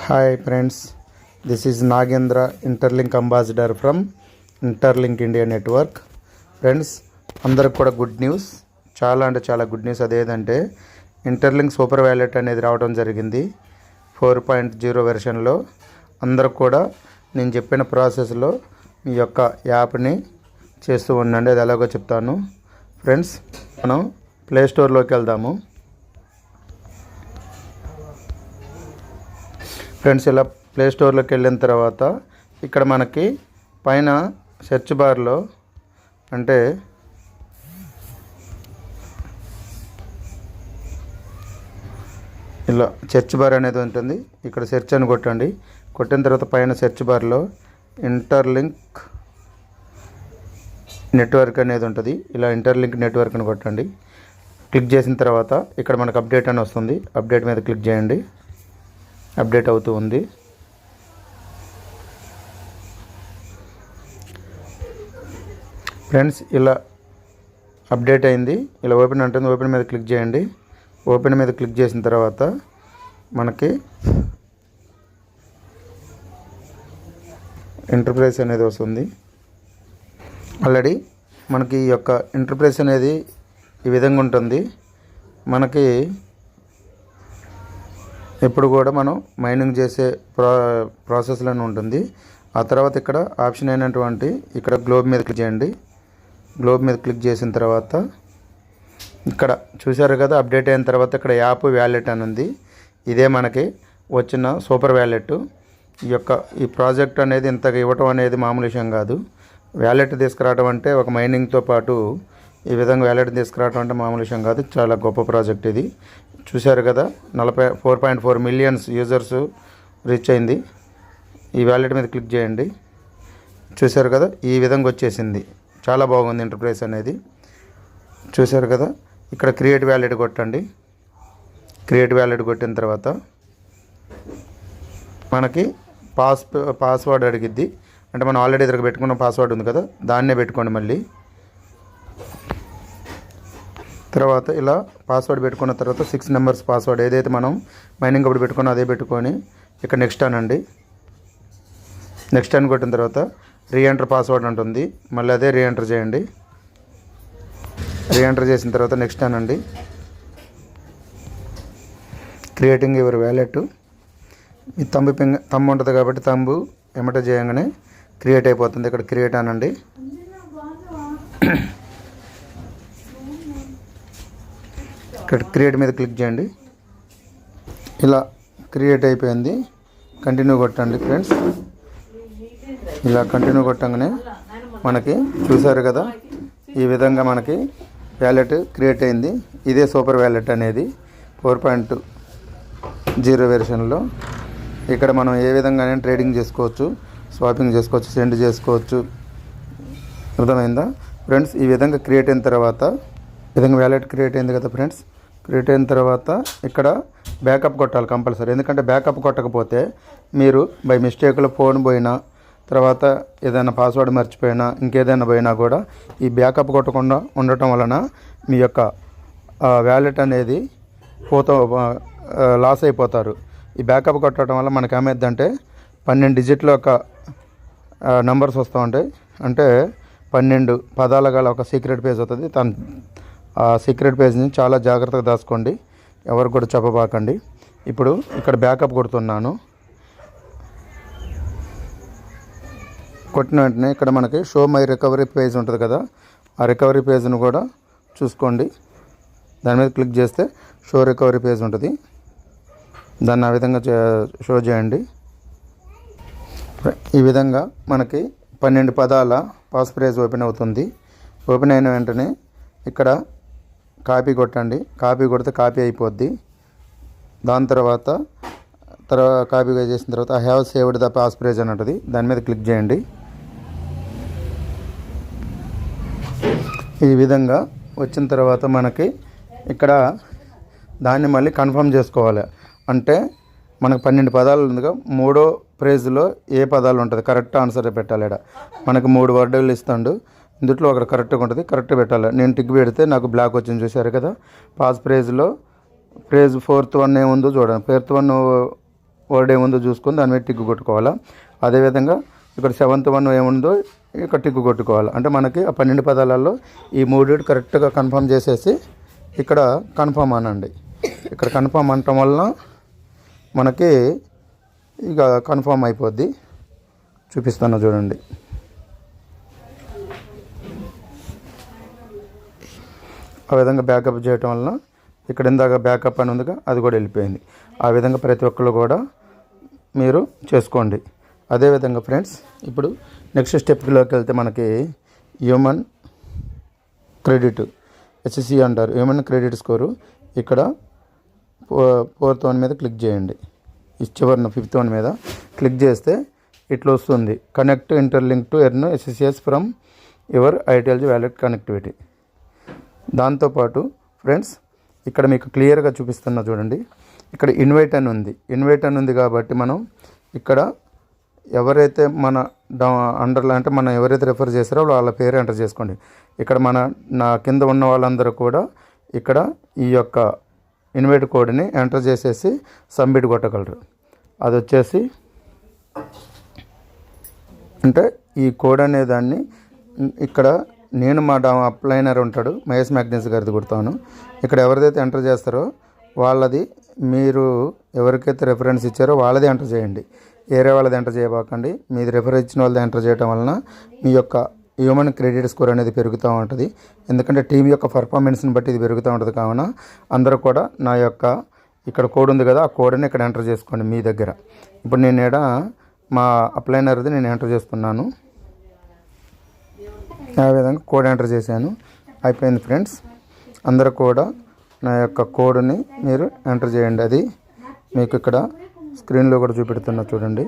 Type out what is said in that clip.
Hi friends, this is Nagendra, interlink ambassador from interlink India network. Friends, అందరికి కూడా good news, చాలా అంటే చాలా గుడ్ న్యూస్. అదేంటంటే ఇంటర్లింక్ సూపర్ వ్యాలెట్ అనేది రావడం జరిగింది 4.0 వెర్షన్లో. అందరూ కూడా నేను చెప్పిన ప్రాసెస్లో మీ యొక్క యాప్ని చేస్తూ ఉండండి. అది ఎలాగో చెప్తాను. ఫ్రెండ్స్, మనం ప్లే స్టోర్లోకి వెళ్దాము. ఫ్రెండ్స్, ఇలా ప్లే స్టోర్లోకి వెళ్ళిన తర్వాత ఇక్కడ మనకి పైన సెర్చ్ బార్లో అంటే ఇలా సెర్చ్ బార్ అనేది ఉంటుంది. ఇక్కడ సెర్చ్ అని కొట్టండి. కొట్టిన తర్వాత పైన సెర్చ్ బార్లో ఇంటర్లింక్ నెట్వర్క్ అనేది ఉంటుంది. ఇలా ఇంటర్లింక్ నెట్వర్క్ అని కొట్టండి. క్లిక్ చేసిన తర్వాత ఇక్కడ మనకు అప్డేట్ అని వస్తుంది. అప్డేట్ మీద క్లిక్ చేయండి. అప్డేట్ అవుతూ ఉంది. ఫ్రెండ్స్, ఇలా అప్డేట్ అయింది. ఇలా ఓపెన్ అంటుంది. ఓపెన్ మీద క్లిక్ చేయండి. ఓపెన్ మీద క్లిక్ చేసిన తర్వాత మనకి ఇంటర్ఫేస్ అనేది వస్తుంది. ఆల్రెడీ మనకి ఈ యొక్క ఇంటర్ఫేస్ అనేది ఈ విధంగా ఉంటుంది. మనకి ఎప్పుడు కూడా మనం మైనింగ్ చేసే ప్రాసెస్లోనే ఉంటుంది. ఆ తర్వాత ఇక్కడ ఆప్షన్ అయినటువంటి ఇక్కడ గ్లోబ్ మీద క్లిక్ చేయండి. గ్లోబ్ మీద క్లిక్ చేసిన తర్వాత ఇక్కడ చూసారు కదా, అప్డేట్ అయిన తర్వాత ఇక్కడ యాప్ వ్యాలెట్ అని ఉంది. ఇదే మనకి వచ్చిన సూపర్ వ్యాలెట్. ఈ ప్రాజెక్ట్ అనేది ఇంతగా ఇవ్వటం అనేది మామూలు విషయం కాదు. వ్యాలెట్ తీసుకురావడం అంటే ఒక మైనింగ్తో పాటు ఈ విధంగా వ్యాలెట్ తీసుకురావడం అంటే మామూలు విషయం కాదు. చాలా గొప్ప ప్రాజెక్ట్ ఇది. చూశారు కదా, 4.4 మిలియన్స్ యూజర్స్ రీచ్ అయింది. ఈ వ్యాలెట్ మీద క్లిక్ చేయండి. చూశారు కదా, ఈ విధంగా వచ్చేసింది. చాలా బాగుంది ఇంటర్ఫేస్ అనేది. చూశారు కదా, ఇక్కడ క్రియేట్ వ్యాలెట్ కొట్టండి. క్రియేట్ వ్యాలెట్ కొట్టిన తర్వాత మనకి పాస్వర్డ్ అడిగిద్ది. అంటే మనం ఆల్రెడీ దగ్గర పెట్టుకున్న పాస్వర్డ్ ఉంది కదా, దాన్నే పెట్టుకోండి. మళ్ళీ తర్వాత ఇలా పాస్వర్డ్ పెట్టుకున్న తర్వాత 6 నెంబర్స్ పాస్వర్డ్ ఏదైతే మనం మైనింగ్ అప్పుడు పెట్టుకున్నా అదే పెట్టుకొని ఇక్కడ నెక్స్ట్ అనండి. నెక్స్ట్ అని కొట్టిన తర్వాత రీఎంటర్ పాస్వర్డ్ ఉంటుంది. మళ్ళీ అదే రీఎంటర్ చేయండి. రీఎంటర్ చేసిన తర్వాత నెక్స్ట్ అనండి. Creating your wallet. ఈ తంబు ఉంటుంది కాబట్టి తంబు ఎమ్మట చేయగానే క్రియేట్ అయిపోతుంది. ఇక్కడ క్రియేట్ అనండి. ఇక్కడ క్రియేట్ మీద క్లిక్ చేయండి. ఇలా క్రియేట్ అయిపోయింది. కంటిన్యూ కొట్టండి. ఫ్రెండ్స్, ఇలా కంటిన్యూ కొట్టంగానే మనకి చూసారు కదా, ఈ విధంగా మనకి వ్యాలెట్ క్రియేట్ అయింది. ఇదే సూపర్ వ్యాలెట్ అనేది 4.0 వెర్షన్లో. ఇక్కడ మనం ఏ విధంగానే ట్రేడింగ్ చేసుకోవచ్చు, స్వాపింగ్ చేసుకోవచ్చు, సెండ్ చేసుకోవచ్చు. అర్థమైందా ఫ్రెండ్స్? ఈ విధంగా క్రియేట్ అయిన తర్వాత వ్యాలెట్ క్రియేట్ అయింది కదా ఫ్రెండ్స్. క్రియేట్ అయిన తర్వాత ఇక్కడ బ్యాకప్ కొట్టాలి కంపల్సరీ. ఎందుకంటే బ్యాకప్ కొట్టకపోతే మీరు బై మిస్టేక్లో ఫోన్ పోయినా, తర్వాత ఏదైనా పాస్వర్డ్ మర్చిపోయినా, ఇంకేదైనా పోయినా కూడా ఈ బ్యాకప్ కొట్టకుండా ఉండటం వలన మీ యొక్క వ్యాలెట్ అనేది లాస్ అయిపోతారు. ఈ బ్యాకప్ కొట్టడం వల్ల మనకి ఏమైందంటే 12 డిజిట్లో ఒక నెంబర్స్ వస్తూ ఉంటాయి. అంటే 12 పదాల గల ఒక సీక్రెట్ పేజ్ అవుతుంది. ఆ సీక్రెట్ పేజ్ని చాలా జాగ్రత్తగా దాచుకోండి. ఎవరు కూడా చెప్పబాకండి. ఇప్పుడు ఇక్కడ బ్యాకప్ కొడుతున్నాను. కొట్టిన వెంటనే ఇక్కడ మనకి షో మై రికవరీ పేజ్ ఉంటుంది కదా, ఆ రికవరీ పేజ్ను కూడా చూసుకోండి. దాని మీద క్లిక్ చేస్తే షో రికవరీ పేజ్ ఉంటుంది. దాన్ని ఆ విధంగా షో చేయండి. ఈ విధంగా మనకి 12 పదాల పాస్ ఫ్రేజ్ ఓపెన్ అవుతుంది. ఓపెన్ అయిన వెంటనే ఇక్కడ కాపీ కొట్టండి. కాపీ కొడితే కాపీ అయిపోద్ది. దాని తర్వాత కాపీ చేసిన తర్వాత I have saved the pass phrase అని ఉంటుంది. దాని మీద క్లిక్ చేయండి. ఈ విధంగా వచ్చిన తర్వాత మనకి ఇక్కడ దాన్ని మళ్ళీ కన్ఫర్మ్ చేసుకోవాలి. అంటే మనకు 12 పదాలు ఉందిగా, 3వ ఫ్రేజ్లో ఏ పదాలు ఉంటుంది కరెక్ట్ ఆన్సర్ పెట్టాలి. ఇక్కడ మనకు 3 వర్డ్లు ఇస్తాడు. ఇందులో ఒకటి కరెక్ట్గా ఉంటుంది, కరెక్ట్ పెట్టాలి. నేను టిక్ పెడితే నాకు బ్లాక్ వచ్చింది. చూసారు కదా, పాస్ ఫ్రేజ్లో ఫ్రేజ్ 4th వన్ ఏముందో చూడండి. 4th వన్ వర్డ్ ఏముందో చూసుకొని దాని మీద టిక్ కొట్టుకోవాలా. అదేవిధంగా ఇక్కడ 7th వన్ ఏముందో ఇక్కడ టిక్ కొట్టుకోవాలి. అంటే మనకి ఆ 12 పదాలలో ఈ 3 కరెక్ట్గా కన్ఫర్మ్ చేసేసి ఇక్కడ కన్ఫర్మ్ అనండి. ఇక్కడ కన్ఫర్మ్ అనటం వలన మనకి ఇక కన్ఫర్మ్ అయిపోద్ది. చూపిస్తాను చూడండి. ఆ విధంగా బ్యాకప్ చేయటం వలన ఇక్కడ ఇందాక బ్యాకప్ అని ఉందిగా, అది కూడా వెళ్ళిపోయింది. ఆ విధంగా ప్రతి ఒక్కళ్ళు కూడా మీరు చేసుకోండి. అదేవిధంగా ఫ్రెండ్స్, ఇప్పుడు నెక్స్ట్ స్టెప్లోకి వెళ్తే మనకి హ్యూమన్ క్రెడిట్ HCC అంటారు. హ్యూమన్ క్రెడిట్ స్కోరు ఇక్కడ 4th వన్ మీద క్లిక్ చేయండి. చివరిన 5th వన్ మీద క్లిక్ చేస్తే ఇట్లా వస్తుంది, connect interlink to earn SCCS from your ITLG wallet connectivity. దాంతోపాటు ఫ్రెండ్స్ ఇక్కడ మీకు క్లియర్గా చూపిస్తున్నా చూడండి. ఇక్కడ ఇన్వైట్ అని ఉంది కాబట్టి మనం ఇక్కడ ఎవరైతే మన అండర్లో అంటే మనం ఎవరైతే రెఫర్ చేస్తారో వాళ్ళ పేరు ఎంటర్ చేసుకోండి. ఇక్కడ నా కింద ఉన్న వాళ్ళందరూ కూడా ఇక్కడ ఈ యొక్క ఇన్వైట్ కోడ్ని ఎంటర్ చేసేసి సబ్మిట్ కొట్టగలరు. అది వచ్చేసి అంటే ఈ కోడ్ అనే దాన్ని ఇక్కడ నేను మా అప్లైనర్ ఉంటాడు మహేష్ మ్యాగ్నెస్ గారిది కొడతాను. ఇక్కడ ఎవరిదైతే ఎంటర్ చేస్తారో వాళ్ళది, మీరు ఎవరికైతే రెఫరెన్స్ ఇచ్చారో వాళ్ళది ఎంటర్ చేయండి. వేరే వాళ్ళది ఎంటర్ చేయబాకండి. మీది రెఫరెన్స్ ఇచ్చిన వాళ్ళది ఎంటర్ చేయడం వలన మీ యొక్క హ్యూమన్ క్రెడిట్ స్కోర్ అనేది పెరుగుతూ ఉంటుంది. ఎందుకంటే టీం యొక్క పర్ఫార్మెన్స్ని బట్టి ఇది పెరుగుతూ ఉంటుంది. కావున అందరూ కూడా నా యొక్క ఇక్కడ కోడ్ ఉంది కదా, ఆ కోడ్ని ఇక్కడ ఎంటర్ చేసుకోండి మీ దగ్గర. ఇప్పుడు నేను ఇక్కడ మా అప్లైనర్ది నేను ఎంటర్ చేస్తున్నాను. ఆ విధంగా కోడ్ ఎంటర్ చేశాను. అయిపోయింది ఫ్రెండ్స్. అందరూ కూడా నా యొక్క కోడ్ని మీరు ఎంటర్ చేయండి. అది మీకు ఇక్కడ స్క్రీన్లో కూడా చూపెడుతున్నా చూడండి.